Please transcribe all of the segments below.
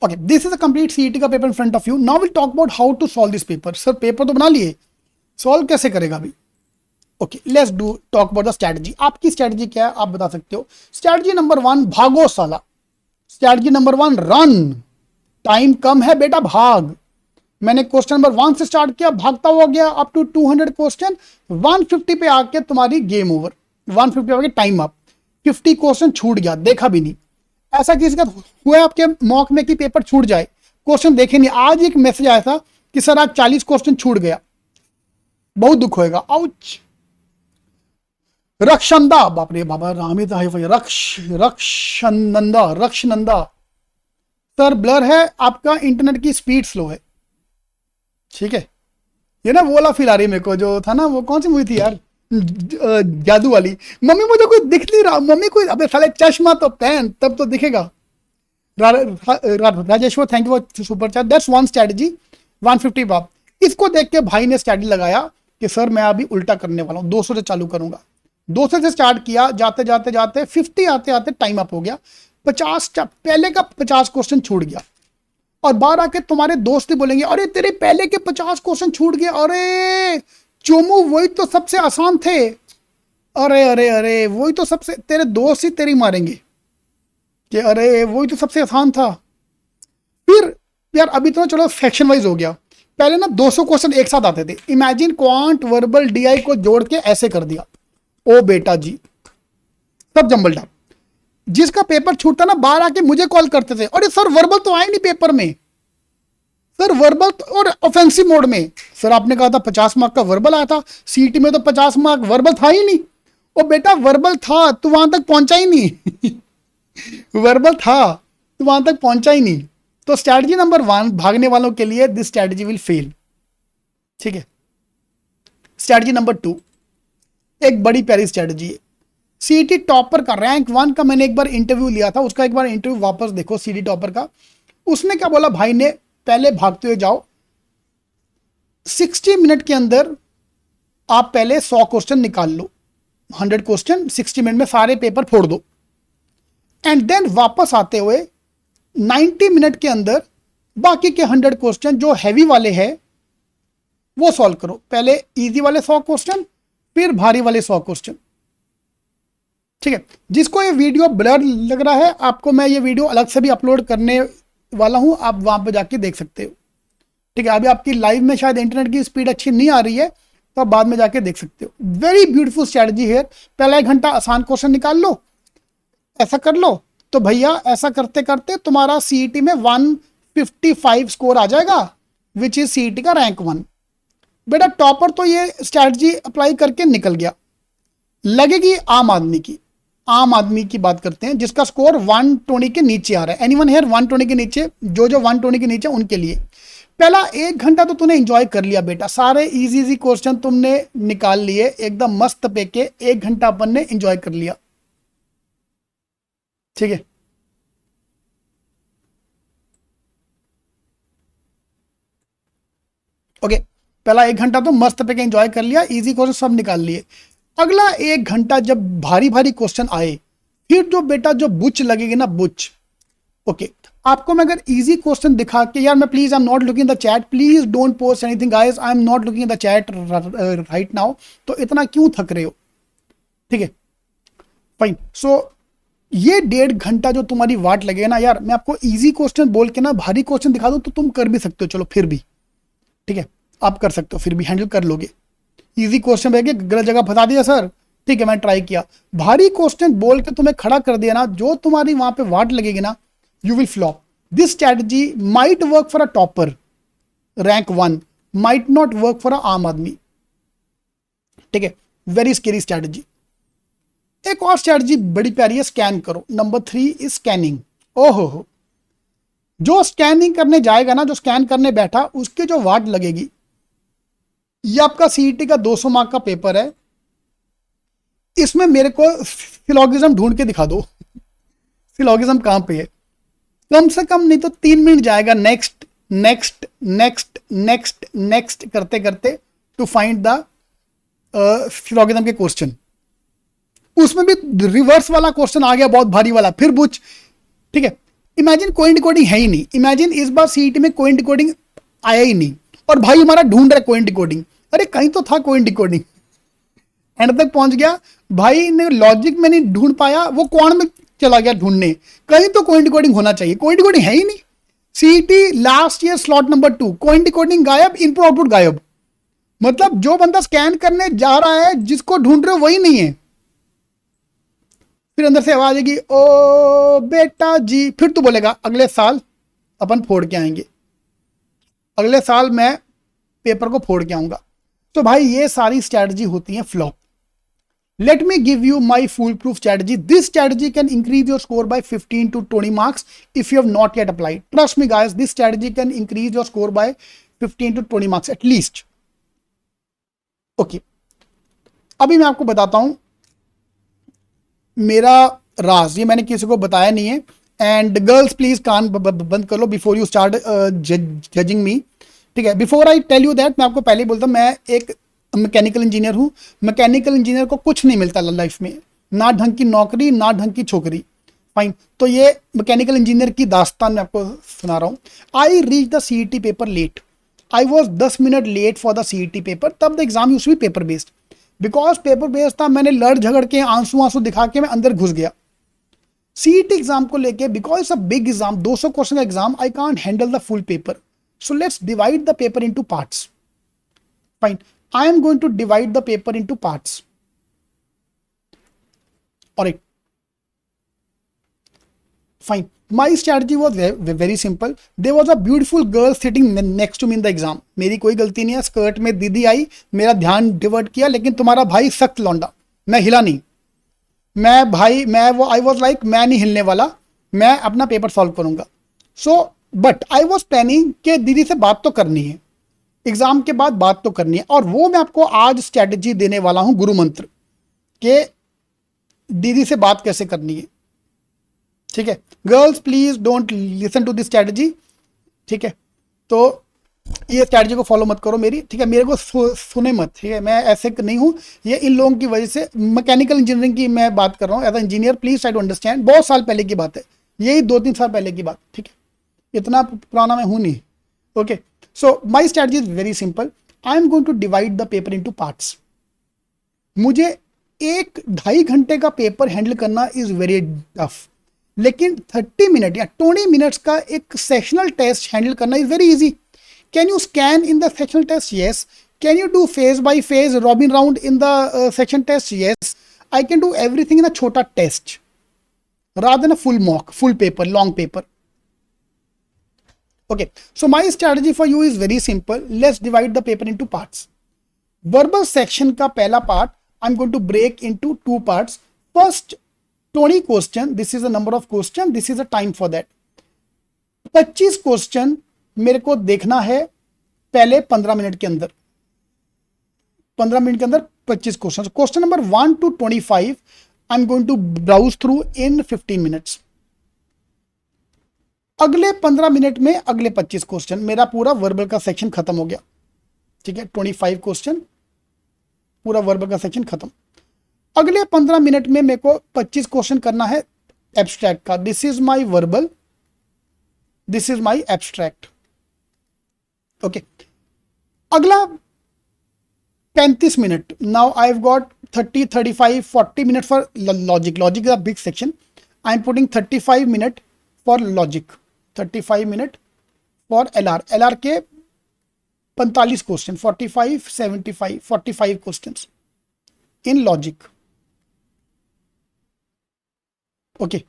Okay, this is a complete CET का paper in front of you. Now will talk about how to solve this paper. Sir paper तो बना लिए, solve कैसे करेगा अभी? Okay, let's do talk about the strategy. आपकी strategy क्या है आप बता सकते हो. स्ट्रैटेजी नंबर 1, भागो साला. Strategy number 1, run. टाइम कम है बेटा, भाग. मैंने क्वेश्चन नंबर 1 से स्टार्ट किया, भागता हुआ गया अप टू 200 क्वेश्चन. 150 पे आके तुम्हारी गेम ओवर. 150 पे आके टाइम अप. 50 क्वेश्चन छूट गया, देखा भी नहीं. ऐसा किसी का हुआ है आपके मॉक में कि पेपर छूट जाए, क्वेश्चन देखे नहीं? आज एक मैसेज आया था कि सर आज 40 क्वेश्चन छूट गया. बहुत दुख होएगा. आउच. रक्षनंदा, बाप रे बाबा, रामित रक्षनंदा. सर ब्लर है, आपका इंटरनेट की स्पीड स्लो है. ठीक है, ये ना वो वाला फील आ रही है मेरे को, जो था ना वो कौन सी मूवी थी यार, जादू वाली. मम्मी मुझे कोई दिख नहीं रहा, मम्मी कोई, अबे साले चश्मा तो पहन तब तो दिखेगा. Rajeshwar, thank you for super chat. That's one strategy. 150 बाप. इसको देख के भाई ने स्ट्रैटेजी लगाया कि सर मैं अभी उल्टा करने वाला हूं, 200 से चालू करूंगा. 200 से स्टार्ट किया, जाते जाते जाते 50 आते आते टाइम अप हो गया. 50 पहले का 50 क्वेश्चन छूट गया. और बाहर आके तुम्हारे दोस्त ही बोलेंगे अरे तेरे पहले के 50 क्वेश्चन छूट गए. अरे चोमू, वही तो सबसे आसान थे. अरे अरे अरे, वही तो सबसे, तेरे दोस्त ही तेरी मारेंगे कि अरे वही तो सबसे आसान था. फिर यार अभी तो चलो सेक्शन वाइज हो गया. पहले ना 200 क्वेश्चन एक साथ आते थे. इमेजिन क्वांट वर्बल डीआई को जोड़ के ऐसे कर दिया. ओ बेटा जी, सब जंबल डाल. जिसका पेपर छूटता ना, बाहर आके मुझे कॉल करते थे, अरे सर वर्बल तो आए नहीं पेपर में, सर वर्बल तो, और ऑफेंसिव मोड में. सर आपने कहा था 50 मार्क का वर्बल आया था, सीटी में तो 50 मार्क वर्बल था ही नहीं. ओ बेटा वर्बल था तो वहां तक पहुंचा ही नहीं. वर्बल था तो वहां तक पहुंचा ही नहीं. तो स्ट्रैटेजी नंबर 1 भागने वालों के लिए, दिस स्ट्रैटेजी विल फेल. ठीक है. स्ट्रैटेजी नंबर 2 एक बड़ी प्यारी स्ट्रैटेजी है. सीटी टॉपर का, रैंक 1 का मैंने एक बार इंटरव्यू लिया था, उसका एक बार इंटरव्यू वापस देखो. सीटी टॉपर का, उसने क्या बोला भाई ने, पहले भागते हुए जाओ, 60 मिनट के अंदर आप पहले 100 क्वेश्चन निकाल लो. 100 क्वेश्चन 60 मिनट में सारे पेपर फोड़ दो. एंड देन वापस आते हुए 90 मिनट के अंदर बाकी के 100 क्वेश्चन जो हैवी वाले हैं वो सॉल्व करो. पहले इजी वाले 100 क्वेश्चन, फिर भारी वाले 100 क्वेश्चन. ठीक है. जिसको ये वीडियो ब्लर लग रहा है, आपको मैं ये वीडियो अलग से भी अपलोड करने वाला हूं, आप वहां पर जाके देख सकते हो. ठीक है. अभी आपकी लाइव में शायद इंटरनेट की स्पीड अच्छी नहीं आ रही है, तो आप बाद में जाके देख सकते हो. वेरी ब्यूटीफुल स्ट्रैटेजी है. पहला 1 घंटा आसान क्वेश्चन निकाल लो, ऐसा कर लो, तो भैया ऐसा करते करते तुम्हारा सीईटी में 155 स्कोर आ जाएगा, विच इज सीईटी का रैंक 1. बेटा टॉपर तो ये स्ट्रैटेजी अप्लाई करके निकल गया. लगेगी आम आदमी की. आम आदमी की बात करते हैं जिसका स्कोर 120 के नीचे आ रहा है. एनीवन हियर 120 के नीचे? जो 120 के नीचे, उनके लिए पहला 1 घंटा तो तूने एंजॉय कर लिया बेटा. सारे इजी इजी क्वेश्चन तुमने निकाल लिए एकदम मस्त पे के. 1 घंटा अपन ने एंजॉय कर लिया. ठीक है. ओके, पहला 1 घंटा तो मस्त पे के एंजॉय कर लिया, इजी क्वेश्चन सब निकाल लिए. अगला 1 घंटा जब भारी भारी क्वेश्चन आए, फिर जो बेटा जो बुच लगेगी ना, बुच. ओके, आपको मैं अगर इजी क्वेश्चन दिखा के, यार मैं please, I am not looking the chat, please don't post anything guys, I am not looking the chat right now. तो इतना क्यों थक रहे हो? ठीक है, फाइन. सो ये 1.5 घंटा जो तुम्हारी वाट लगेगा ना, यार मैं आपको इजी क्वेश्चन बोल के ना भारी क्वेश्चन दिखा दूं तो तुम कर भी सकते हो. चलो फिर भी ठीक है, आप कर सकते हो, फिर भी हैंडल कर लोगे. इजी क्वेश्चन है कि गलत जगह फंसा दिया सर, ठीक है मैं ट्राई किया. भारी क्वेश्चन बोल के तुम्हें खड़ा कर दिया ना, जो तुम्हारी वहां पे वाट लगेगी ना, you will flop. This strategy might work for a topper rank 1, might not work for a आम आदमी. ठीक है, वेरी स्केरी स्ट्रैटेजी. एक और स्ट्रैटेजी बड़ी प्यारी है, स्कैन करो. Number 3 is scanning. ओहो, जो स्कैनिंग करने जाएगा ना, जो स्कैन करने बैठा, उसकी जो वाट लगेगी. ये आपका सीईटी का 200 मार्क का पेपर है. इसमें मेरे को सिलोगिज्म ढूंढ के दिखा दो. सिलोगिज्म कहां पे है? कम से कम नहीं तो 3 मिनट जाएगा next next next next next करते करते टू फाइंड द सिलोगिज्म के क्वेश्चन. उसमें भी रिवर्स वाला क्वेश्चन आ गया, बहुत भारी वाला, फिर बुच. ठीक है, इमेजिन कोई डिकोडिंग है ही नहीं, इमेजिन इस बार सीईटी में कोई डिकोडिंग आया ही नहीं, और भाई हमारा ढूंढ रहा है कोई डिकोडिंग। अरे कहीं तो था कोई डिकोडिंग, एंड तक पहुंच गया, भाई ने लॉजिक में नहीं ढूंढ पाया, वो क्वांट में चला गया ढूंढने, कहीं तो कोई डिकोडिंग होना चाहिए, कोई डिकोडिंग है ही नहीं। CET last year slot number 2, कोई डिकोडिंग गायब, इनपुट आउटपुट गायब। मतलब जो बंदा स्कैन करने जा रहा है, जिसको ढूंढ रहे हो वही नहीं है। फिर अंदर से आवाज आएगी, ओ बेटा जी, फिर तू बोलेगा अगले साल अपन फोड़ के आएंगे, अगले साल मैं पेपर को फोड़ के आऊंगा। तो भाई ये सारी स्ट्रैटेजी होती है flop. Let me give you my foolproof strategy. This strategy can increase your score by 15 to 20 marks if you have not yet applied. Trust me guys, this strategy can increase your score by 15 to 20 marks at least. Okay. अभी मैं आपको बताता हूं मेरा राज, ये मैंने किसी को बताया नहीं है। एंड गर्ल्स प्लीज कान बंद कर लो before you start judging me, ठीक है। Before I tell you that, मैं आपको पहले ही बोलता हूं, मैं एक मैकेनिकल इंजीनियर हूं। मैकेनिकल इंजीनियर को कुछ नहीं मिलता लाइफ में, ना ढंग की नौकरी, ना ढंग की छोकरी। फाइन, तो ये मैकेनिकल इंजीनियर की दास्तान मैं आपको सुना रहा हूं। I reach the CET paper late, I was 10 minute late for the CET paper, तब the exam used to be paper based. Because paper based था, मैंने लड़ झगड़ के आंसू आंसू दिखा के मैं अंदर घुस गया। सीईटी एग्जाम को लेके, because it's a big exam, 200 question का exam, I can't handle the full paper, so let's divide the paper into parts. Fine, I am going to divide the paper into parts. Alright. Fine. My strategy was very simple. There was a beautiful girl sitting next to me in the exam. मेरी कोई गलती नहीं है, skirt में दीदी आई, मेरा ध्यान divert किया, लेकिन तुम्हारा भाई सख्त लौंडा, मैं हिला नहीं। आई वॉज लाइक, मैं नहीं हिलने वाला, मैं अपना पेपर सॉल्व करूंगा। So but I was planning कि दीदी से बात तो करनी है, एग्जाम के बाद बात तो करनी है, और वो मैं आपको आज स्ट्रैटेजी देने वाला हूं, गुरु मंत्र के दीदी से बात कैसे करनी है, ठीक है। Girls please don't listen to this strategy, ठीक है। तो ये स्ट्रैटेजी को फॉलो मत करो मेरी, ठीक है, मेरे को सुने मत, ठीक है। मैं ऐसे नहीं हूं, ये इन लोगों की वजह से, मैकेनिकल इंजीनियरिंग की मैं बात कर रहा हूं as a engineer, please try to understand. बहुत साल पहले की बात है, यही 2-3 साल पहले की बात, ठीक है, इतना पुराना मैं हूं नहीं, okay. So my strategy is very simple. I am going to divide the paper into parts. मुझे 1-2.5 घंटे का पेपर हैंडल करना इज वेरी टफ, लेकिन 30 मिनट या 20 मिनट्स का एक सेक्शनल टेस्ट हैंडल करना is very easy. Can you scan in the sectional test? Yes. Can you do phase by phase robin round in the section test? Yes. I can do everything in a छोटा test rather than a full mock, full paper, long paper. Okay, so my strategy for you is very simple. Let's divide the paper into parts. Verbal section का पहला part I'm going to break into 2 parts. First 20 question, this is the number of question, this is the time for that. 25 question मेरे को देखना है पहले 15 minute के अंदर, 15 minute के अंदर 25 question. Question number 1 to 25 I'm going to browse through in 15 minutes. अगले 15 मिनट में अगले 25 क्वेश्चन, मेरा पूरा वर्बल का सेक्शन खत्म हो गया, ठीक है। 25 क्वेश्चन, पूरा वर्बल का सेक्शन खत्म। अगले 15 मिनट में मेरे को 25 क्वेश्चन करना है एब्स्ट्रैक्ट का। This is my verbal, this is my abstract, okay. अगला 35 minute, now I have got 30, 35, 40 minute for logic. Logic is a big section, I am putting 35 minute for logic, 35 minute for LR. LR के 45 question, 45, 75, 45 question in logic, okay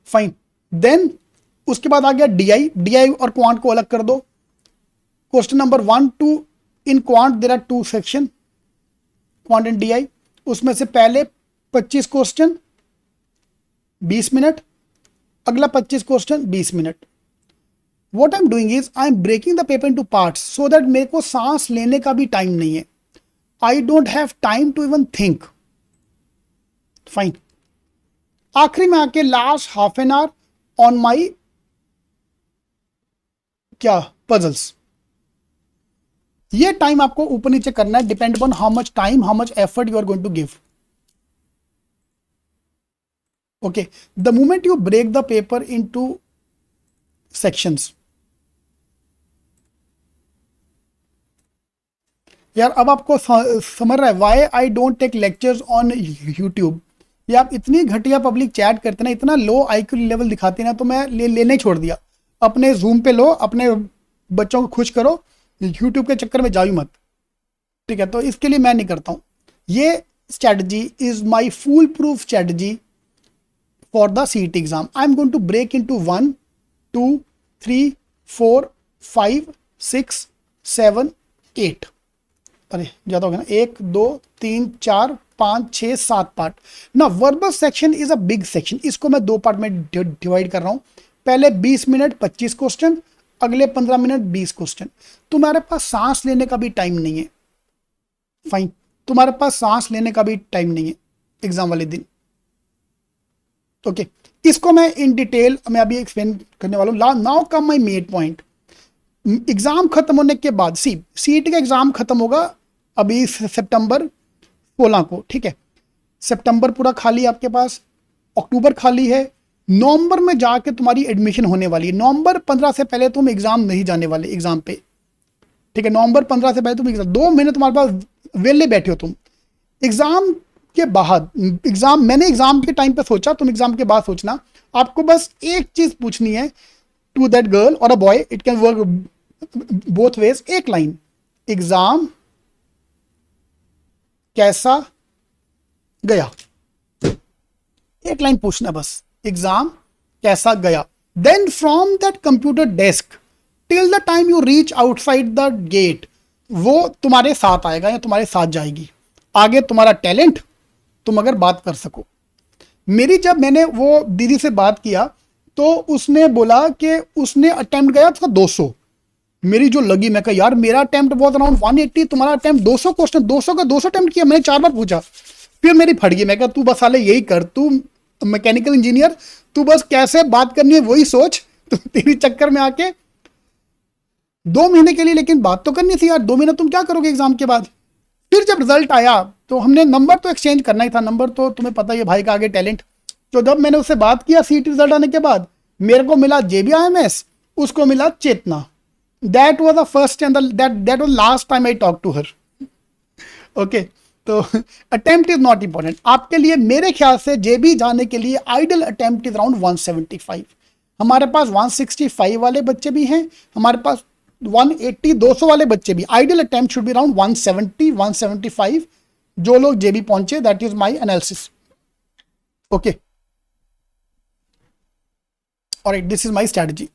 fine. Then उसके बाद आ गया DI. DI और quant को अलग कर दो। Question number 1 2 in quant there are 2 section, quant and DI. उसमें से पहले 25 क्वेश्चन 20 मिनट, अगला 25 question 20 minute. What I'm doing is I'm breaking the paper into parts so that मेरे को सांस लेने का भी टाइम नहीं है। I don't have time to even think. Fine. आखिरी में आके last half an hour on my क्या पजल्स। ये टाइम आपको ऊपर नीचे करना है, depend upon how much time, how much effort you are going to give. Okay, the moment you break the paper into sections, यार अब आपको समझ रहा है why I don't take lectures on YouTube. ये आप इतनी घटिया पब्लिक चैट करते ना, इतना लो आईक्यू लेवल दिखाते ना, तो मैं लेने छोड़ दिया। अपने जूम पे लो, अपने बच्चों को खुश करो, यूट्यूब के चक्कर में जाओ मत, ठीक है। तो इसके लिए मैं नहीं करता हूँ। ये strategy is my full proof strategy for the CET exam. I am going to break into 1 2 3 4 5 6 7 8, अरे ज़्यादा हो गया ना, 1 2 3 4 5 6 7 पार्ट ना। Verbal section is a big section, इसको मैं 2 पार्ट में डिवाइड कर रहा हूँ। पहले 20 मिनट 25 क्वेश्चन, अगले 15 मिनट 20 क्वेश्चन। तुम्हारे पास सांस लेने का भी टाइम नहीं है, फाइन, तुम्हारे पास सांस लेने का भी टाइम नहीं है एग्जाम वाले दिन। ओके, इसको मैं इन डिटेल मैं अभी एक्सप्लेन करने वाला हूँ। Now come my main point. Exam खत्म होने के बाद सीईटी का एग्जाम खत्म होगा अभी सितंबर 16 को, ठीक है। सितंबर पूरा खाली है आपके पास, अक्टूबर खाली है, नवंबर में जाके तुम्हारी एडमिशन होने वाली है। नवंबर 15 से पहले तुम एग्जाम नहीं जाने वाले एग्जाम पे, ठीक है। नवंबर 15 से पहले तुम एग्जाम, 2 महीने तुम्हारे पास वेले बैठे हो तुम। एग्जाम के बाद, एग्जाम मैंने एग्जाम के टाइम पे सोचा, तुम एग्जाम के बाद सोचना। आपको बस एक चीज पूछनी है to that girl or a boy, it can work both ways. एक लाइन, एग्जाम कैसा गया, एक लाइन पूछना बस, एग्जाम कैसा गया। Then from that computer desk till the time you reach outside the gate, वो तुम्हारे साथ आएगा या तुम्हारे साथ जाएगी। आगे तुम्हारा टैलेंट, तुम अगर बात कर सको। मेरी जब मैंने वो दीदी से बात किया तो उसने बोला कि उसने अटेम्प्ट गया था 200। मेरी जो लगी, मैं कहा यार मेरा अटेम्प्ट बहुत अराउंड 180, तुम्हारा अटेम्प्ट 200 क्वेश्चन, 200 का 200 अटेम्प्ट किया। मैंने 4 बार पूछा, फिर मेरी फट गई। मैं कहा तू बस साले यही कर, तू मैकेनिकल इंजीनियर, तू बस कैसे बात करनी है वही सोच। तो तेरी चक्कर में आके 2 महीने के लिए, लेकिन बात तो करनी थी यार। 2 महीने तुम क्या करोगे एग्जाम के बाद। फिर जब रिजल्ट आया तो हमने नंबर तो एक्सचेंज करना ही था, नंबर तो तुम्हें पता ही है भाई का आगे टैलेंट। तो जब मैंने उससे बात किया सीईटी रिजल्ट आने के बाद, मेरे को मिला JBIMS, उसको मिला Chetana. That was the first and that was last time I talk to her. Okay, तो अटेम्प्ट इज नॉट इंपॉर्टेंट आपके लिए। मेरे ख्याल से JB जाने के लिए आइडल अटेम्प्ट इज अराउंड 175। हमारे पास 165 वाले बच्चे भी हैं, हमारे पास 180 200 वाले बच्चे भी। Ideal attempt should be around 170 175 जो लोग JB पहुंचे। That is my analysis. Okay, alright, this is my strategy.